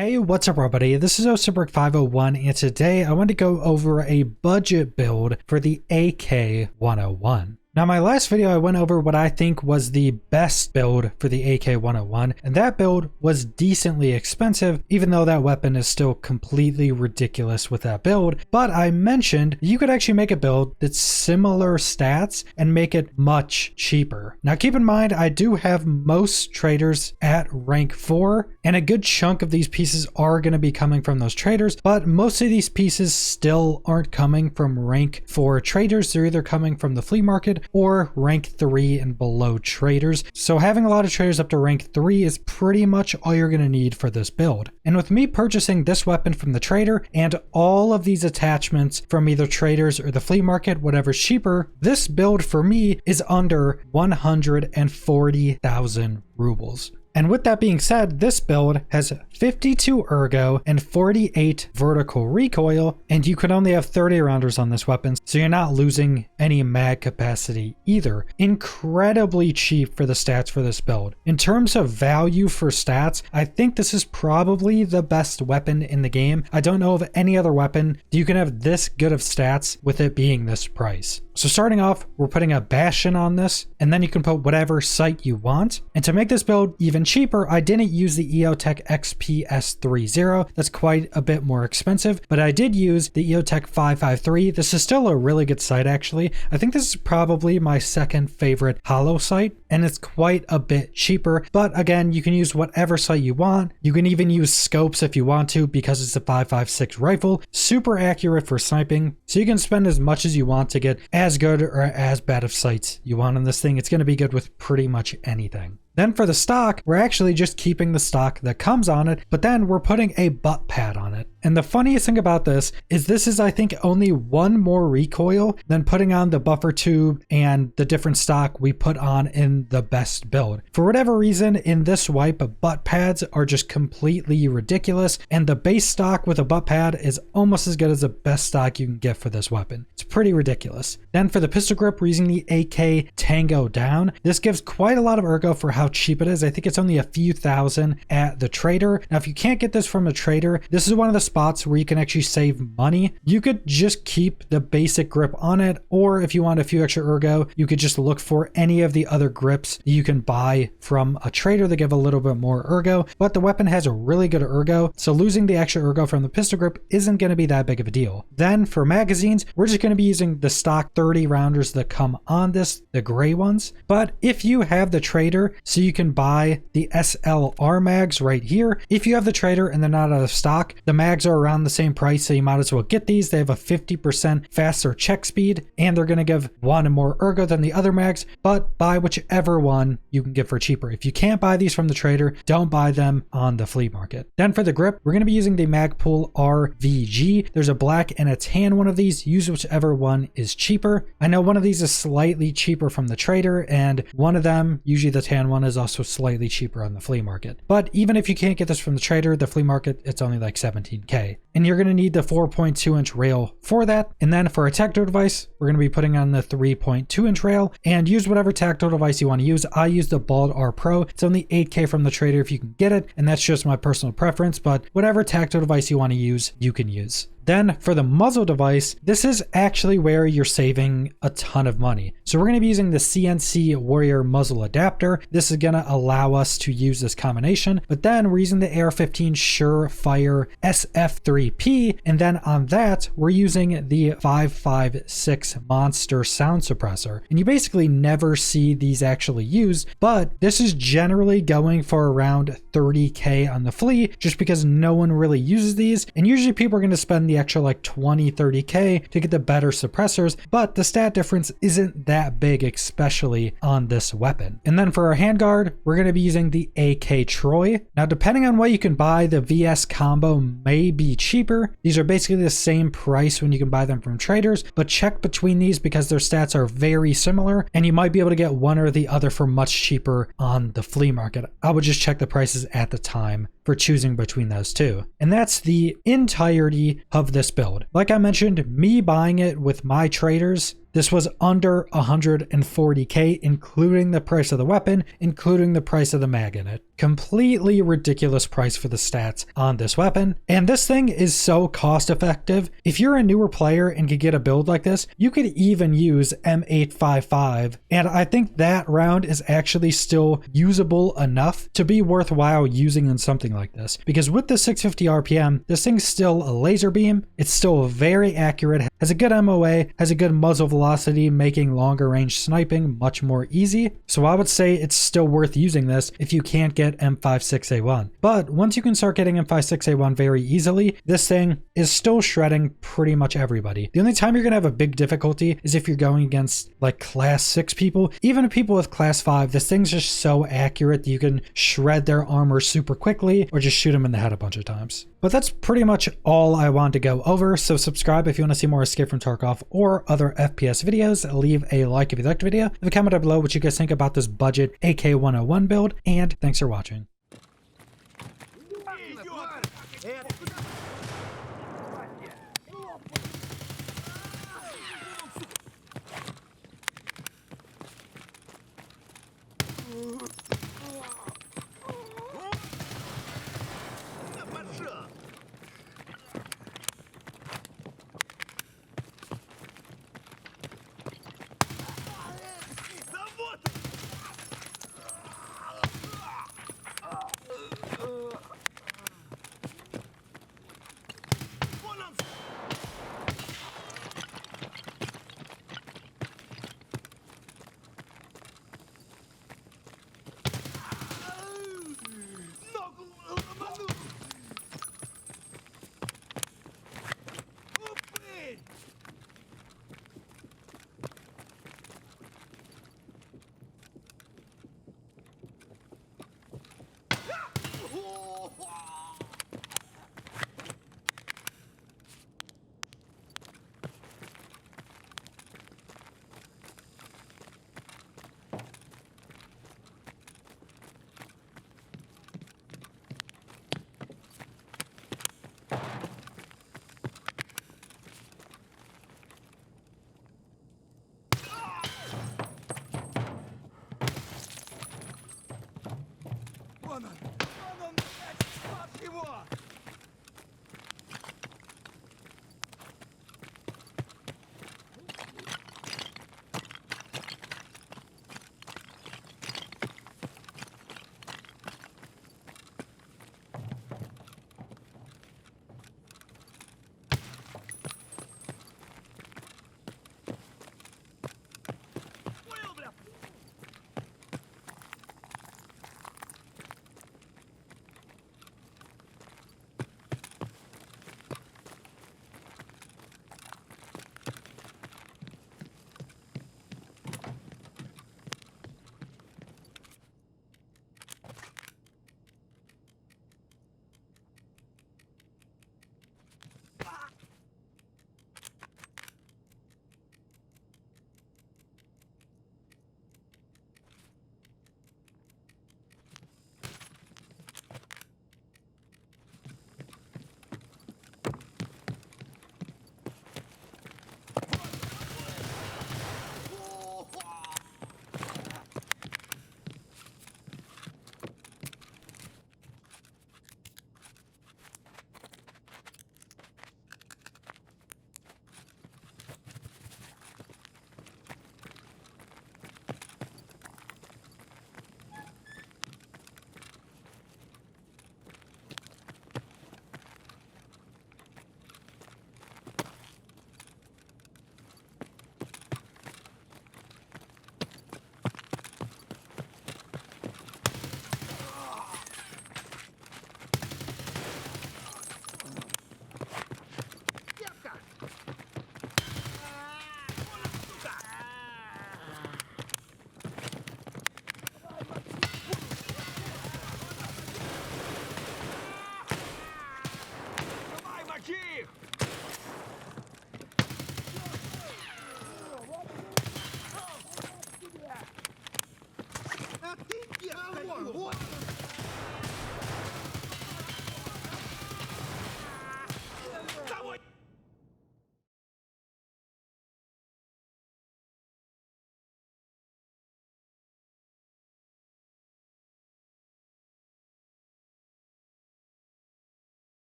Hey, what's up everybody? This is Osabrick501 and today I want to go over a budget build for the AK-101. Now, my last video I went over what I think was the best build for the AK-101, and that build was decently expensive, even though that weapon is still completely ridiculous with that build. But I mentioned you could actually make a build that's similar stats and make it much cheaper. Now, keep in mind, I do have most traders at rank 4, and a good chunk of these pieces are going to be coming from those traders, but most of these pieces still aren't coming from rank 4 traders. They're either coming from the flea market or rank 3 and below traders. So having a lot of traders up to rank 3 is pretty much all you're going to need for this build. And with me purchasing this weapon from the trader and all of these attachments from either traders or the flea market, whatever's cheaper, this build for me is under 140,000 rubles. And with that being said, this build has 52 ergo and 48 vertical recoil, and you can only have 30 rounders on this weapon, so you're not losing any mag capacity either. Incredibly cheap for the stats for this build. In terms of value for stats, I think this is probably the best weapon in the game. I don't know of any other weapon that you can have this good of stats with it being this price. So starting off, we're putting a bastion on this, and then you can put whatever sight you want. And to make this build even cheaper, I didn't use the EOTech XPS30. That's quite a bit more expensive, but I did use the EOTech 553. This is still a really good sight, actually. I think this is probably my second favorite hollow sight, and it's quite a bit cheaper. But again, you can use whatever sight you want. You can even use scopes if you want to, because it's a 5.56 rifle. Super accurate for sniping, so you can spend as much as you want to get as good or as bad of sights you want on this thing. It's going to be good with pretty much anything. Then for the stock, we're actually just keeping the stock that comes on it, but then we're putting a butt pad on it. And the funniest thing about this is I think only one more recoil than putting on the buffer tube and the different stock we put on in the best build. For whatever reason, in this wipe, butt pads are just completely ridiculous, and the base stock with a butt pad is almost as good as the best stock you can get for this weapon. It's pretty ridiculous. Then for the pistol grip, we're using the AK Tango Down. This gives quite a lot of ergo for how cheap it is. I think it's only a few thousand at the trader. Now, if you can't get this from a trader, this is one of the spots where you can actually save money. You could just keep the basic grip on it, or if you want a few extra ergo, you could just look for any of the other grips that you can buy from a trader that give a little bit more ergo. But the weapon has a really good ergo, so losing the extra ergo from the pistol grip isn't going to be that big of a deal. Then for magazines, we're just going to be using the stock 30 rounders that come on this, the gray ones. But if you have the trader, so you can buy the SLR mags right here. If you have the trader and they're not out of stock, the mags are around the same price, so you might as well get these. They have a 50% faster check speed, and they're going to give one more ergo than the other mags, but buy whichever one you can get for cheaper. If you can't buy these from the trader, don't buy them on the flea market. Then for the grip, we're going to be using the Magpul RVG. There's a black and a tan one of these. Use whichever one is cheaper. I know one of these is slightly cheaper from the trader, and one of them, usually the tan one, is also slightly cheaper on the flea market. But even if you can't get this from the trader, the flea market, it's only like 17k. And you're going to need the 4.2 inch rail for that. And then for a tactile device, we're going to be putting on the 3.2 inch rail, and use whatever tactile device you want to use. I use the Bald R Pro. It's only 8k from the trader if you can get it, and that's just my personal preference, but whatever tactile device you want to use, you can use. Then for the muzzle device, this is actually where you're saving a ton of money. So we're going to be using the CNC Warrior muzzle adapter. This is going to allow us to use this combination, but then we're using the AR-15 Surefire SF3P, and then on that, we're using the 5.56 Monster sound suppressor. And you basically never see these actually used, but this is generally going for around 30k on the flea, just because no one really uses these, and usually people are going to spend the extra like 20-30k to get the better suppressors, but the stat difference isn't that big, especially on this weapon. And then for our handguard, we're going to be using the AK Troy. Now, depending on what you can buy, the VS combo may be cheaper. These are basically the same price when you can buy them from traders, but check between these because their stats are very similar, and you might be able to get one or the other for much cheaper on the flea market. I would just check the prices at the time for choosing between those two. And that's the entirety of this build. Like I mentioned, me buying it with my traders this was under 140k, including the price of the weapon, including the price of the mag in it. Completely ridiculous price for the stats on this weapon. And this thing is so cost effective. If you're a newer player and could get a build like this, you could even use M855. And I think that round is actually still usable enough to be worthwhile using in something like this. Because with the 650 RPM, this thing's still a laser beam. It's still very accurate, has a good MOA, has a good muzzle velocity, making longer range sniping much more easy. So I would say it's still worth using this if you can't get M56A1. But once you can start getting M56A1 very easily, this thing is still shredding pretty much everybody. The only time you're going to have a big difficulty is if you're going against like class 6 people. Even people with class 5, this thing's just so accurate that you can shred their armor super quickly or just shoot them in the head a bunch of times. But that's pretty much all I wanted to go over, so subscribe if you want to see more Escape from Tarkov or other FPS videos. Leave a like if you liked the video. Leave a comment down below what you guys think about this budget AK-101 build, and thanks for watching.